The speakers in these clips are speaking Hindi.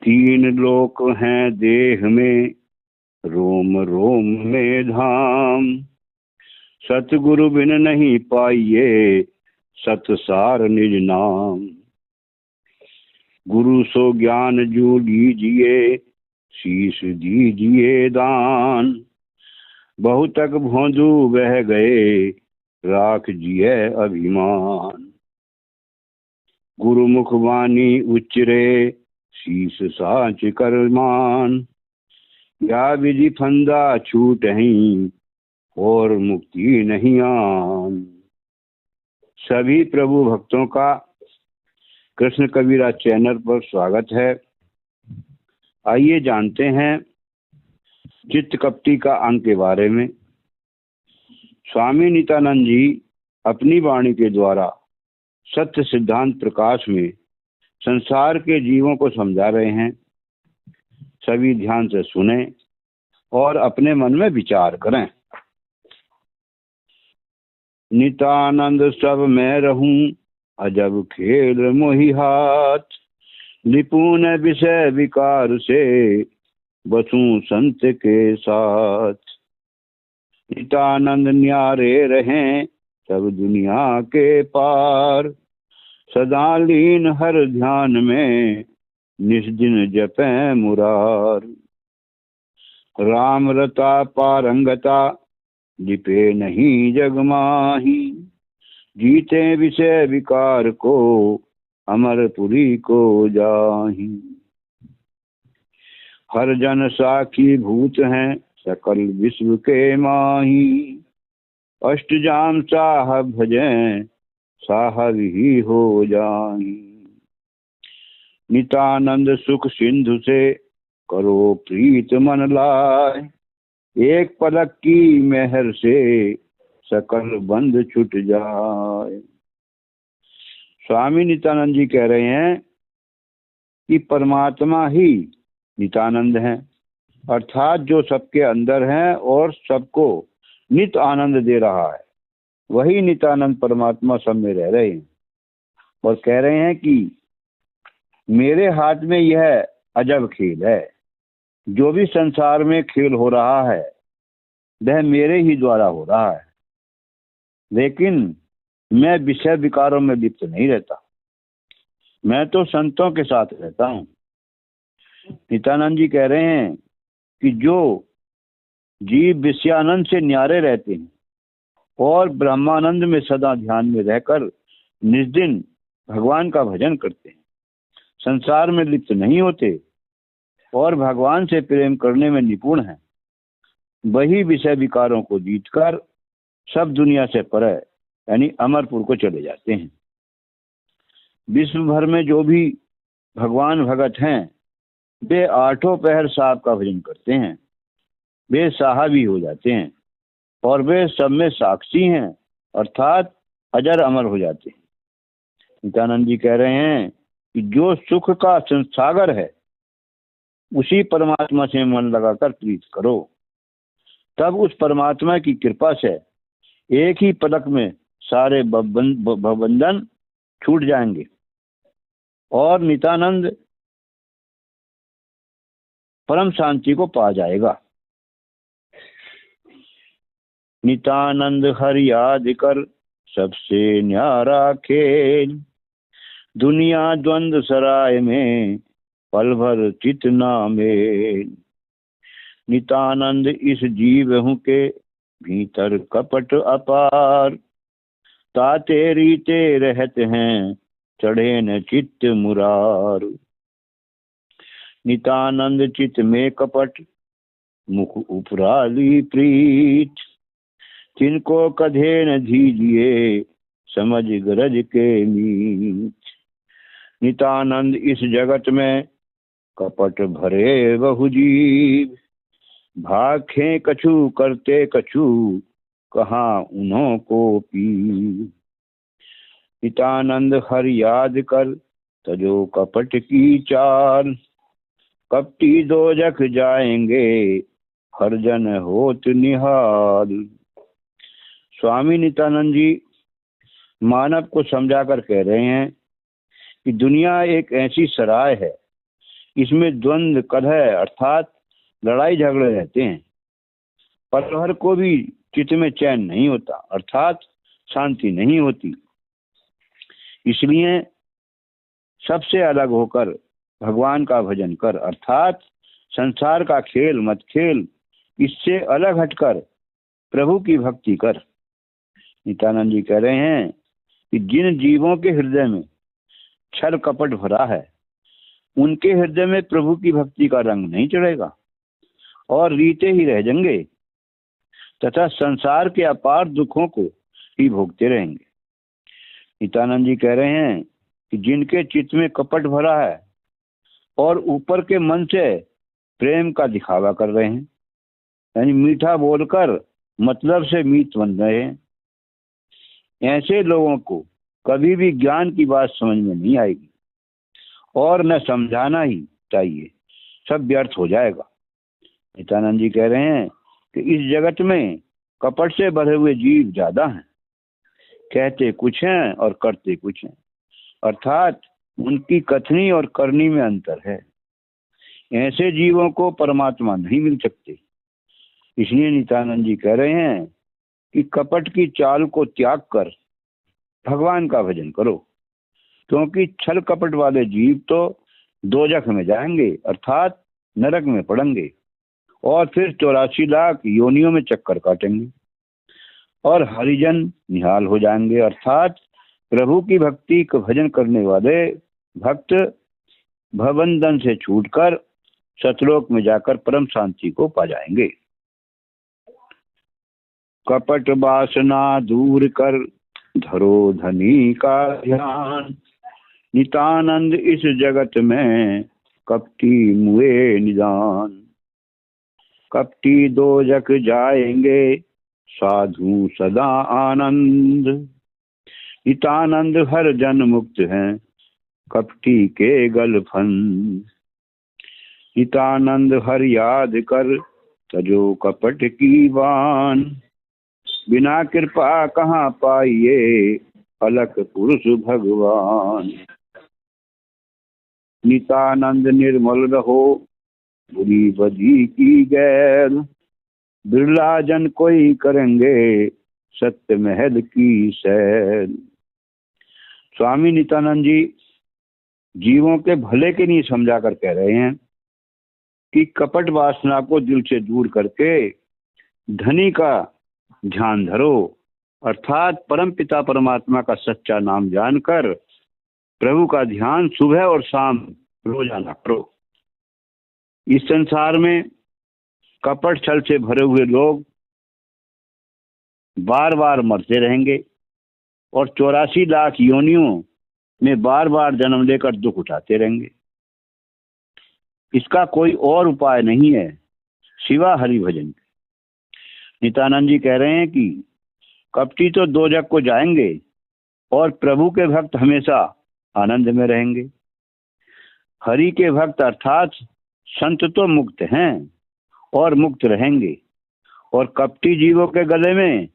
तीन लोक हैं देह में, रोम रोम में धाम। सतगुरु बिन नहीं पाइए, सतसार निज नाम। गुरु सो ज्ञान जो लीजिए, शीश दीजिए दान। बहुतक भोंदू बह गए, राख जिए अभिमान। गुरुमुख वाणी उच्चरे, शीश साच कर मान। या विधि फंदा छूट ही, और मुक्ति नहीं आन। सभी प्रभु भक्तों का कृष्ण कबीरा चैनल पर स्वागत है। आइए जानते हैं चित्त कपटी का अंग के बारे में। स्वामी नित्यानंद जी अपनी वाणी के द्वारा सत्य सिद्धांत प्रकाश में संसार के जीवों को समझा रहे हैं। सभी ध्यान से सुने और अपने मन में विचार करें। नित्यानंद सब मैं रहूं, अजब खेल मोहि हाथ। निपुण विषय विकार से, बसूं संत के साथ। नित्यानंद न्यारे रहें, सब दुनिया के पार। सदा लीन हर ध्यान में, निस्दिन जपें मुरार। राम रता पारंगता, लिपे नहीं जग माही। जीते विषय विकार को, अमरपुरी को जाही। हर जन साखी भूत हैं, सकल विश्व के माही। अष्टजाम साह भजें, साहब ही हो जाही। नित्यानंद सुख सिंधु से, करो प्रीत मन लाए। एक पलक की मेहर से, सकल बंध छूट जाए। स्वामी नित्यानंद जी कह रहे हैं कि परमात्मा ही नित्यानंद हैं, अर्थात जो सबके अंदर है और सबको नित्य आनंद दे रहा है, वही नित्यानंद परमात्मा सब में रह रहे हैं। और कह रहे हैं कि मेरे हाथ में यह अजब खेल है। जो भी संसार में खेल हो रहा है वह मेरे ही द्वारा हो रहा है, लेकिन मैं विषय विकारों में लिप्त नहीं रहता। मैं तो संतों के साथ रहता हूँ। नित्यानंद जी कह रहे हैं कि जो जीव विषयानंद से न्यारे रहते हैं और ब्रह्मानंद में सदा ध्यान में रहकर निस्दिन भगवान का भजन करते हैं, संसार में लिप्त नहीं होते और भगवान से प्रेम करने में निपुण हैं, वही विषय विकारों को जीतकर सब दुनिया से परे यानी अमरपुर को चले जाते हैं। विश्व भर में जो भी भगवान भगत हैं वे आठों पहर साहब का भजन करते हैं, वे साहबी हो जाते हैं और वे सब में साक्षी हैं, अर्थात अजर अमर हो जाते हैं। नित्यानंद जी कह रहे हैं कि जो सुख का संसागर है उसी परमात्मा से मन लगाकर प्रीत करो, तब उस परमात्मा की कृपा से एक ही पलक में सारे बंधन छूट जाएंगे और नित्यानंद परम शांति को पा जाएगा। नित्यानंद हर याद कर, सबसे न्यारा खेल। दुनिया द्वंद सराय में, पल भर चित ना मेल। नित्यानंद इस जीव हूँ के, भीतर कपट अपार। ताते रीते रहते हैं, चढ़े न चित्त मुरार। नित्यानंद चित में कपट, मुख उपराली प्रीत। जिनको कधे न दीजिए, समझ गरज के मीत। नित्यानंद इस जगत में, कपट भरे बहु जीव। भाखे कछु करते कछु, कहाँ उन्हों को पी। नित्यानंद हर याद कर, तजो कपट की चाल। कपटी दोजख जाएंगे, हर जन होत निहाल। स्वामी नित्यानंद जी मानव को समझाकर कह रहे हैं कि दुनिया एक ऐसी सराय है इसमें द्वंद्व कलह अर्थात लड़ाई झगड़े रहते हैं। पल भर को भी चित्त में चैन नहीं होता अर्थात शांति नहीं होती। इसलिए सबसे अलग होकर भगवान का भजन कर अर्थात संसार का खेल मत खेल, इससे अलग हटकर प्रभु की भक्ति कर। नित्यानंद जी कह रहे हैं कि जिन जीवों के हृदय में छल कपट भरा है उनके हृदय में प्रभु की भक्ति का रंग नहीं चढ़ेगा और रीते ही रह जाएंगे तथा संसार के अपार दुखों को ही भोगते रहेंगे। नित्यानंद जी कह रहे हैं कि जिनके चित्त में कपट भरा है और ऊपर के मन से प्रेम का दिखावा कर रहे हैं, यानी मीठा बोलकर मतलब से मीत बन रहे हैं, ऐसे लोगों को कभी भी ज्ञान की बात समझ में नहीं आएगी और न समझाना ही चाहिए, सब व्यर्थ हो जाएगा। नित्यानंद जी कह रहे हैं कि इस जगत में कपट से भरे हुए जीव ज्यादा हैं, कहते कुछ हैं और करते कुछ हैं, अर्थात उनकी कथनी और करनी में अंतर है। ऐसे जीवों को परमात्मा नहीं मिल सकते। इसलिए नित्यानंद जी कह रहे हैं कि कपट की चाल को त्याग कर भगवान का भजन करो, क्योंकि छल कपट वाले जीव तो दोजख में जाएंगे अर्थात नरक में पड़ेंगे और फिर 84 लाख योनियों में चक्कर काटेंगे और हरिजन निहाल हो जाएंगे अर्थात प्रभु की भक्ति का भजन करने वाले भक्त भवबंधन से छूटकर सतलोक में जाकर परम शांति को पा जाएंगे। कपट वासना दूर कर धरो धनी का ध्यान, नितानंद इस जगत में कपटी मुए निदान। कपटी दोजख जाएंगे साधु सदा आनंद, नितानंद हर जन मुक्त हैं कपटी के गलफंद। नितानंद हर याद कर तजो कपट की बान, बिना कृपा कहाँ पाइए अलख पुरुष भगवान। नितानंद निर्मल रहो बुरी बदी की गैर, बिरला जन कोई करेंगे सत्य महल की सैर। स्वामी नित्यानंद जी जीवों के भले के लिए समझा कर कह रहे हैं कि कपट वासना को दिल से दूर करके धनी का ध्यान धरो अर्थात परम पिता परमात्मा का सच्चा नाम जानकर प्रभु का ध्यान सुबह और शाम रोजाना करो। इस संसार में कपट छल से भरे हुए लोग बार बार मरते रहेंगे और 84 लाख योनियों में बार बार जन्म लेकर दुख उठाते रहेंगे। इसका कोई और उपाय नहीं है सिवा हरि भजन। नित्यानंद जी कह रहे हैं कि कपटी तो दोजख को जाएंगे और प्रभु के भक्त हमेशा आनंद में रहेंगे। हरि के भक्त अर्थात संत तो मुक्त हैं और मुक्त रहेंगे और कपटी जीवों के गले में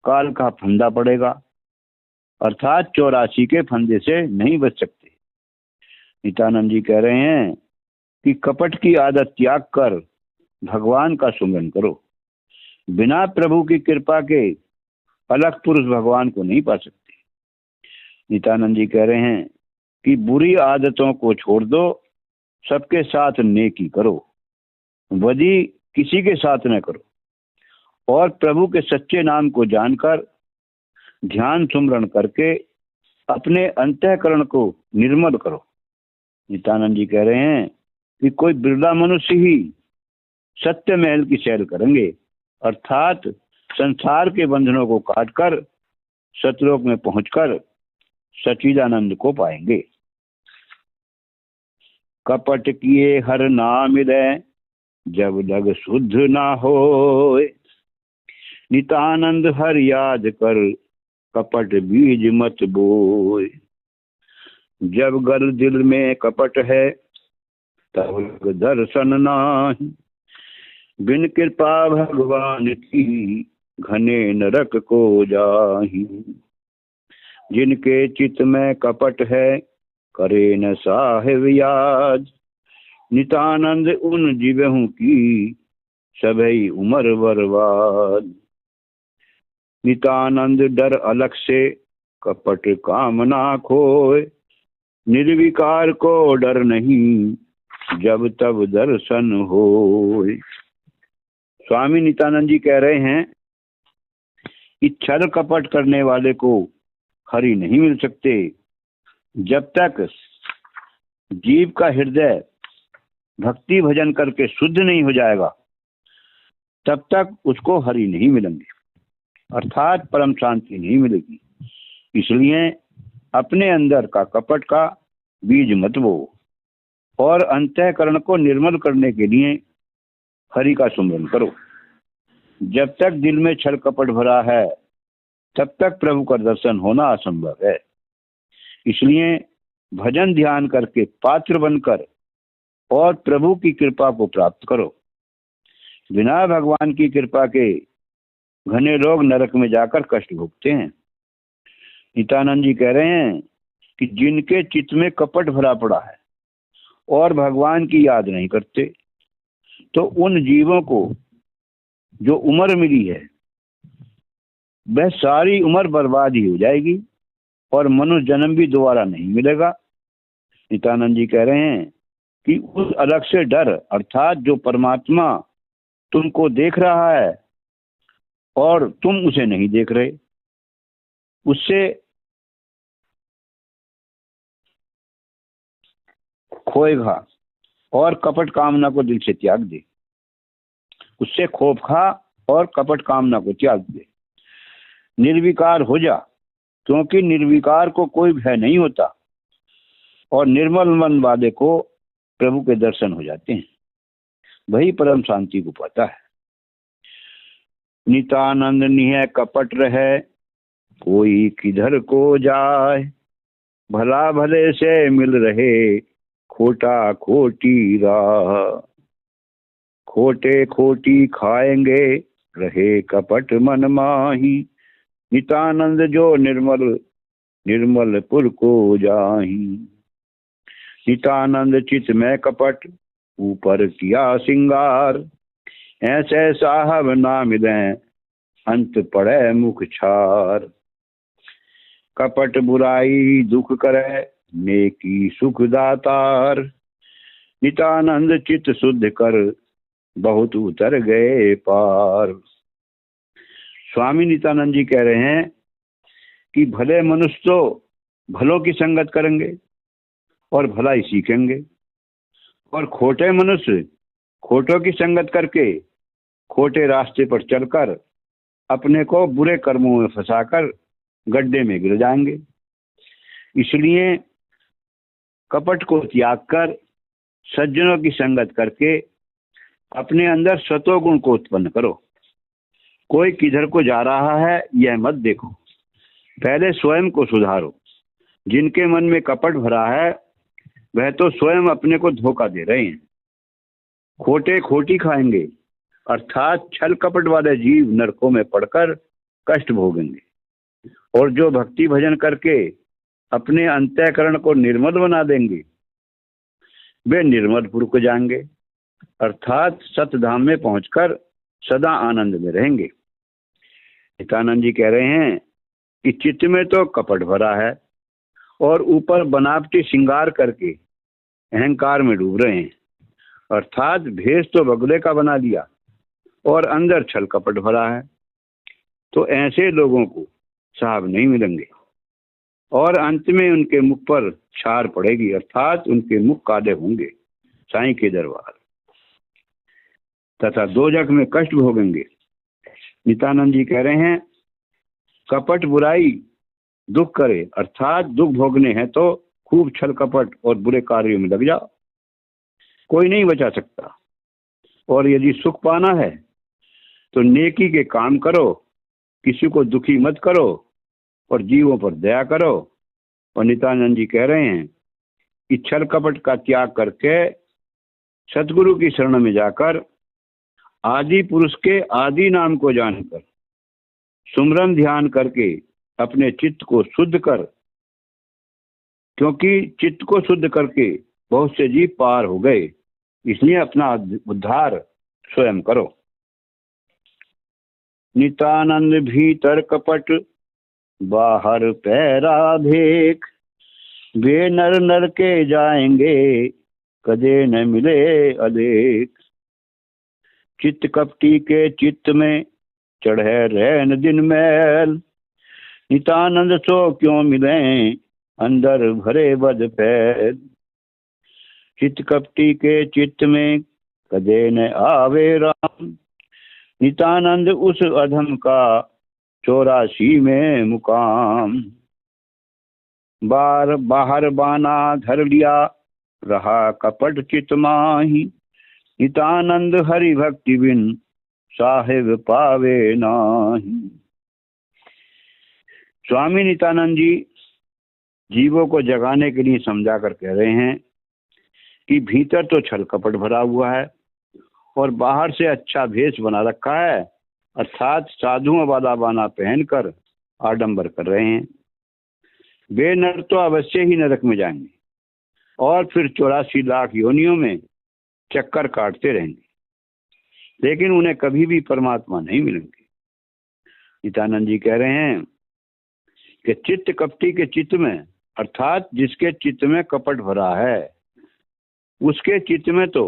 काल का फंदा पड़ेगा अर्थात 84 के फंदे से नहीं बच सकते। नित्यानंद जी कह रहे हैं कि कपट की आदत त्याग कर भगवान का सुमिरन करो। बिना प्रभु की कृपा के अलग पुरुष भगवान को नहीं पा सकते। नित्यानंद जी कह रहे हैं कि बुरी आदतों को छोड़ दो, सबके साथ नेकी करो, बदी किसी के साथ न करो और प्रभु के सच्चे नाम को जानकर ध्यान सुमरण करके अपने अंतःकरण को निर्मल करो। नित्यानंद जी कह रहे हैं कि कोई बिरला मनुष्य ही सत्य महल की सैर करेंगे अर्थात संसार के बंधनों को काटकर सतलोक में पहुंचकर सच्चिदानंद को पाएंगे। कपट किए हर नाम मिले जब लग शुद्ध ना हो, नितानंद हर याद कर कपट बीज मत बोए। जब गल दिल में कपट है तब दर्शन नाही, बिन कृपा भगवान की घने नरक को जाही। जिनके चित्त में कपट है करे न साहिब याद, नितानंद उन जीवहूं की, सभई उमर बर्बाद। नितानंद डर अलग से, कपट कामना खोए, निर्विकार को डर नहीं, जब तब दर्शन होए। स्वामी नित्यानंद जी कह रहे हैं कि छल कपट करने वाले को हरि नहीं मिल सकते। जब तक जीव का हृदय भक्ति भजन करके शुद्ध नहीं हो जाएगा, तब तक उसको हरि नहीं मिलेंगे, अर्थात परम शांति नहीं मिलेगी। इसलिए अपने अंदर का कपट का बीज मत बो और अंतःकरण को निर्मल करने के लिए हरि का सुमरन करो। जब तक दिल में छल कपट भरा है, तब तक प्रभु का दर्शन होना असंभव है। इसलिए भजन ध्यान करके पात्र बनकर और प्रभु की कृपा को प्राप्त करो। बिना भगवान की कृपा के घने लोग नरक में जाकर कष्ट भोगते हैं। नित्यानंद जी कह रहे हैं कि जिनके चित्त में कपट भरा पड़ा है और भगवान की याद नहीं करते, तो उन जीवों को जो उम्र मिली है वह सारी उम्र बर्बाद ही हो जाएगी और मनुष्य जन्म भी दोबारा नहीं मिलेगा। नित्यानंद जी कह रहे हैं कि उस अलग से डर, अर्थात जो परमात्मा तुमको देख रहा है और तुम उसे नहीं देख रहे, उससे खोएगा और कपट कामना को दिल से त्याग दे। उससे खोप खा और कपट कामना को त्याग दे। निर्विकार हो जा, क्योंकि निर्विकार को कोई भय नहीं होता और निर्मल मन वाले को प्रभु के दर्शन हो जाते हैं, वही परम शांति को पाता है। नितानंद निह कपट रहे, कोई किधर को जाए, भला भले से मिल रहे, खोटा खोटी राह। खोटे खोटी खाएंगे, रहे कपट मन माही, नितानंद जो निर्मल निर्मलपुर को जाही। नितानंद चित में कपट, ऊपर किया सिंगार, ऐसे साहब ना मिले, अंत पड़े मुख छार। कपट बुराई दुख करे, नेकी सुख दातार, नितानंद चित शुद्ध कर, बहुत उतर गए पार। स्वामी नित्यानंद जी कह रहे हैं कि भले मनुष्य तो भलों की संगत करेंगे और भला ही सीखेंगे, और खोटे मनुष्य खोटों की संगत करके खोटे रास्ते पर चलकर अपने को बुरे कर्मों में फंसाकर गड्ढे में गिर जाएंगे। इसलिए कपट को त्याग कर सज्जनों की संगत करके अपने अंदर सतोगुण को उत्पन्न करो। कोई किधर को जा रहा है यह मत देखो, पहले स्वयं को सुधारो। जिनके मन में कपट भरा है वह तो स्वयं अपने को धोखा दे रहे हैं। खोटे खोटी खाएंगे, अर्थात छल कपट वाले जीव नरकों में पड़कर कष्ट भोगेंगे, और जो भक्ति भजन करके अपने अंतःकरण को निर्मल बना देंगे वे निर्मलपुर को जाएंगे, अर्थात सतधाम में पहुंचकर सदा आनंद में रहेंगे। नित्यानंद जी कह रहे हैं कि चित्त में तो कपट भरा है और ऊपर बनावटी श्रृंगार करके अहंकार में डूब रहे हैं, अर्थात भेष तो बगुले का बना दिया और अंदर छल कपट भरा है। तो ऐसे लोगों को साहब नहीं मिलेंगे और अंत में उनके मुख पर छार पड़ेगी, अर्थात उनके मुख काले होंगे साईं के दरबार, तथा दोजख में कष्ट भोगेंगे। नित्यानंद जी कह रहे हैं कपट बुराई दुख करे, अर्थात दुख भोगने हैं तो खूब छल कपट और बुरे कार्यों में लग जाओ, कोई नहीं बचा सकता। और यदि सुख पाना है तो नेकी के काम करो, किसी को दुखी मत करो और जीवों पर दया करो। और नित्यानंद जी कह रहे हैं कि छल कपट का त्याग करके सतगुरु की शरण में जाकर आदि पुरुष के आदि नाम को जानकर सुमरन ध्यान करके अपने चित्त को शुद्ध कर, क्योंकि चित्त को शुद्ध करके बहुत से जीव पार हो गए इसलिए अपना उद्धार स्वयं करो। नितानंद भीतर कपट, बाहर पैरा भेक, वे नर नर के जाएंगे, कदे न मिले अलेख। चित्त कपटी के चित्त में, चढ़े रैन दिन मैल, नितानंद सो क्यों मिले, अंदर भरे बद फैल। चित्त कपटी के चित्त में, कदे न आवे राम, नितानंद उस अधम का, 84 में मुकाम। बाहर बाना धर लिया, रहा कपट चित माही, नितानंद हरि भक्ति बिन, साहिब पावे नाही। स्वामी नित्यानंद जी जीवों को जगाने के लिए समझा कर कह रहे हैं कि भीतर तो छल कपट भरा हुआ है और बाहर से अच्छा भेष बना रखा है, अर्थात साधुओं वाला बाना पहनकर आडंबर कर रहे हैं। वे नर तो अवश्य ही नरक में जाएंगे और फिर 84 लाख योनियों में चक्कर काटते रहेंगे, लेकिन उन्हें कभी भी परमात्मा नहीं मिलेंगे। नित्यानंद जी कह रहे हैं कि चित्त कपटी के चित्त में, अर्थात जिसके चित्त में कपट भरा है, उसके चित्त में तो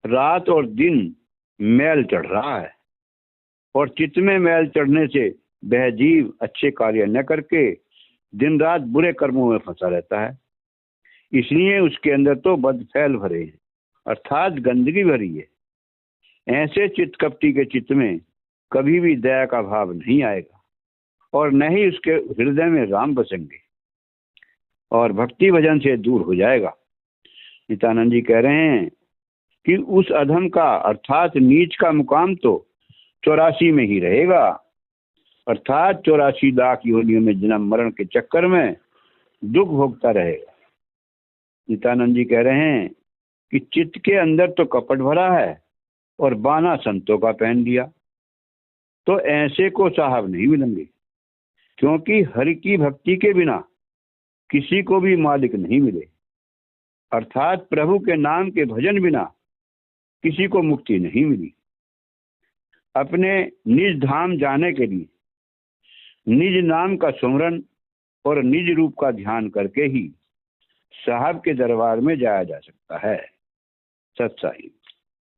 रात और दिन मैल चढ़ रहा है, और चित्त में मैल चढ़ने से वह जीव अच्छे कार्य न करके दिन रात बुरे कर्मों में फंसा रहता है। इसलिए उसके अंदर तो बदफैल भरे हैं, अर्थात गंदगी भरी है। ऐसे चित्त कपटी के चित्त में कभी भी दया का भाव नहीं आएगा और न ही उसके हृदय में राम बसेंगे और भक्ति भजन से दूर हो जाएगा। नित्यानंद जी कह रहे हैं कि उस अधम का, अर्थात नीच का मुकाम तो 84 में ही रहेगा, अर्थात 84 लाख योनियों में जन्म मरण के चक्कर में दुख भोगता रहेगा। नित्यानंद जी कह रहे हैं कि चित्त के अंदर तो कपट भरा है और बाना संतों का पहन दिया, तो ऐसे को साहब नहीं मिलेंगे, क्योंकि हरि की भक्ति के बिना किसी को भी मालिक नहीं मिले, अर्थात प्रभु के नाम के भजन बिना किसी को मुक्ति नहीं मिली। अपने निज धाम जाने के लिए निज नाम का सुमरन और निज रूप का ध्यान करके ही साहब के दरबार में जाया जा सकता है। सत्साई।